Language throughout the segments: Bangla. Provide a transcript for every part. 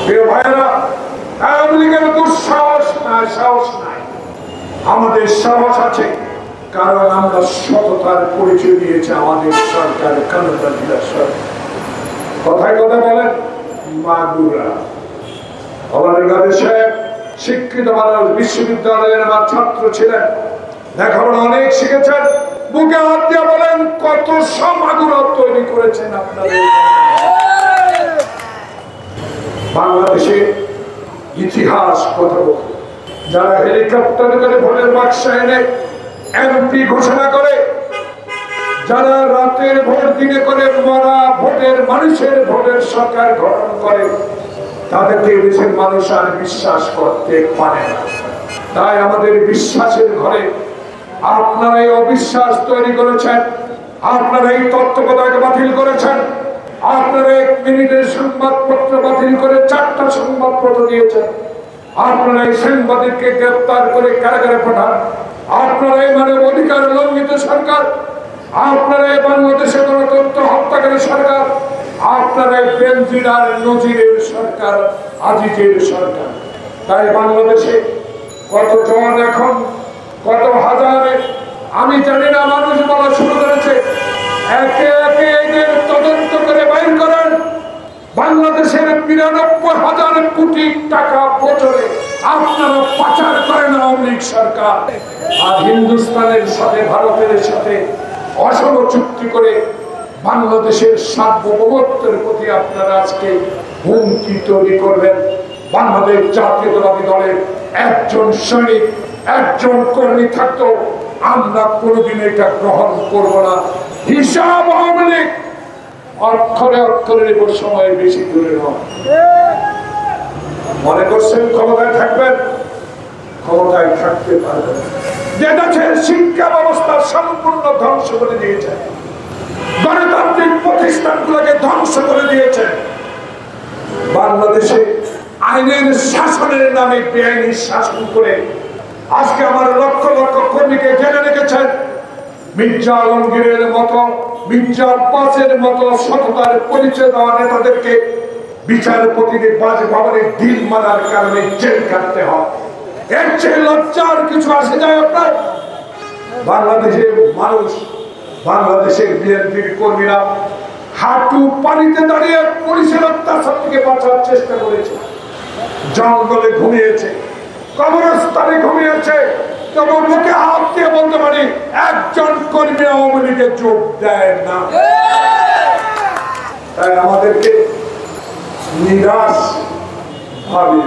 প্রিয় ভাইয়েরা, আওয়ামী লীগের দুঃসাহস নাই, সাহস নাই, আমাদের সাহস আছে। কারণ আমরা সততার পরিচয় দিয়েছে আমাদের সরকার, খালেদা জিয়ার সরকার। কথায় কথা বলেন মাগুরা। আমাদের দেশে শিক্ষিত মানুষ, বিশ্ববিদ্যালয়ের আমার ছাত্র ছিলেন, লেখাপড়া অনেক শিখেছেন, বুকে হাত দিয়ে বলেন কত মাগুরা তৈরি করেছেন আপনারা। বাংলাদেশে ইতিহাস কথা বলতে, যারা হেলিকপ্টারে করে ভোটের বাক্স এনে এমপি ঘোষণা করে, যারা রাতের ভোট দিনে করে মরা ভোটের মানুষের ভোটের সরকার গঠন করে, তাদেরকে দেশের মানুষ আর বিশ্বাস করতে পারে না। তাই আমাদের বিশ্বাসের ঘরে আপনারা এই অবিশ্বাস তৈরি করেছেন, আপনারা এই তত্ত্বাবধায়ক বাতিল করেছেন, আপনারা 1 মিনিটের সংবাদপত্র বাতিল করে 4টা সংবাদপত্র দিয়েছেন, আপনারা এই সাংবাদিককে গ্রেপ্তার করে কারাগারে পাঠান, আপনারা এই মানব অধিকার লঙ্ঘিত সরকার, আপনারা এই বাংলাদেশে গণতন্ত্র হত্যাকারী সরকার, আপনারা বেনজির আর নজিরের সরকার, আজিজের সরকার। তাই বাংলাদেশে কত জন, এখন কত হাজারে আমি জানি না, মানুষ বলা শুরু করেছে, একে একে এদের তদন্ত করে বাইর করেন। বাংলাদেশের ৯২,০০০ কোটি টাকা বছরে আপনারা পাচার করেন আওয়ামী লীগ সরকার। আর হিন্দুস্তানের সাথে, ভারতের সাথে অসম চুক্তি করে বাংলাদেশের সার্বভৌমত্বের প্রতি আপনারা আজকে হুমকি তৈরি করবেন। বাংলাদেশ জাতীয়তাবাদী দলের একজন সৈনিক, একজন কর্মী থাকতো, আমরা কোনোদিন এটা গ্রহণ করব না। হিসাব আওয়ামী লীগ অক্ষরে অক্ষরে নেব, সময় বেশি দূরে নয়। মনে করছেন ক্ষমতায় থাকবেন, ক্ষমতায় থাকতে পারবেন। দেশের শিক্ষা ব্যবস্থা সম্পূর্ণ ধ্বংস করে দিয়েছে, গণতান্ত্রিক প্রতিষ্ঠানগুলোকে ধ্বংস করে দিয়েছে। বাংলাদেশে আইনের শাসনের নামে বেআইনি শাসন করে আজকে আমার লক্ষ লক্ষ কর্মীকে জেলে রেখেছেন। মির্জা আলমগীরের মতো, মির্জা আব্বাসের মতো সততার পরিচয় দেওয়া নেতাদেরকে বিচারপতিকে বাজ ভবনে ঢিল মারার কারণে জেল কাটতে হয়। এর চেয়ে লজ্জার কিছু আসে যায় আপনার? বাংলাদেশের মানুষ, বাংলাদেশের বিএনপির কর্মীরা হাঁটু পানিতে দাঁড়িয়ে পুলিশের অত্যাচার থেকে বাঁচার চেষ্টা করেছে, জঙ্গলে ঘুমিয়েছে, কবরস্থানে ঘুমিয়েছে, তবু মুখে হাত দিয়ে বলতে পারি একজন কর্মী আওয়ামী লীগে যোগ দেয় না। তাই আমাদেরকে নিরাশ ভাবে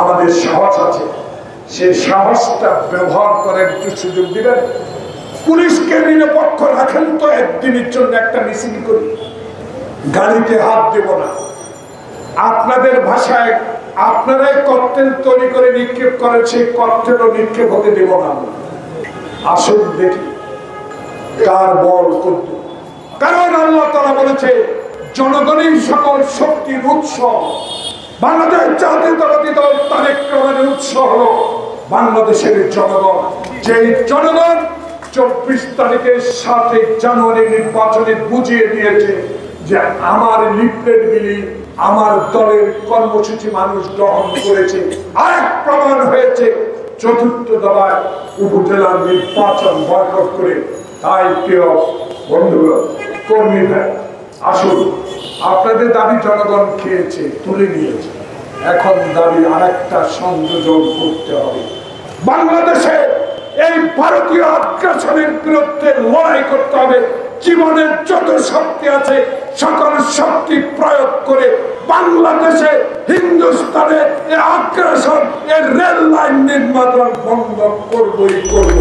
আমাদের সাহস আছে, সেই সাহসটা ব্যবহার করে একটু সুযোগ দিবেন। পুলিশকে নিরপেক্ষ রাখেন তো, একদিনের জন্য একটা মিছিল করি, গাড়িতে হাত দেব না। আপনাদের ভাষায় আপনারাই ককটেল তৈরি করে নিক্ষেপ করেন, সেই ককটেলও নিক্ষেপ হতে দেব না। আসুন দেখি কার বল করত। কারণ আল্লাহ তাআলা বলেছে জনগণই সকল শক্তির উৎস। বাংলাদেশ জাতীয়তাবাদী দল তারেক রহমানের উৎস হলো বাংলাদেশের জনগণ। যেই জনগণ 24 তারিখের 7 জানুয়ারি নির্বাচনে বুঝিয়ে দিয়েছে যে আমার লিফলেট বিলি, আমার দলের কর্মসূচি মানুষ গ্রহণ করেছে। আরেক প্রমাণ হয়েছে 4র্থ দফায় উপজেলার নির্বাচন বয়কট করে। তাই প্রিয় বন্ধুরা, কর্মী ভাই, আসুন, আপনাদের দাবি জনগণ খেয়েছে, তুলে নিয়েছে, এখন দাবি আরেকটা সংযোজন করতে হবে। বাংলাদেশে এই ভারতীয় আগ্রাসনের বিরুদ্ধে লড়াই করতে হবে। জীবনের যত শক্তি আছে সকল শক্তি প্রয়োগ করে বাংলাদেশে, হিন্দুস্তানে এই আগ্রাসন, এই রেল লাইন নির্মাণ বন্ধ করবই করব।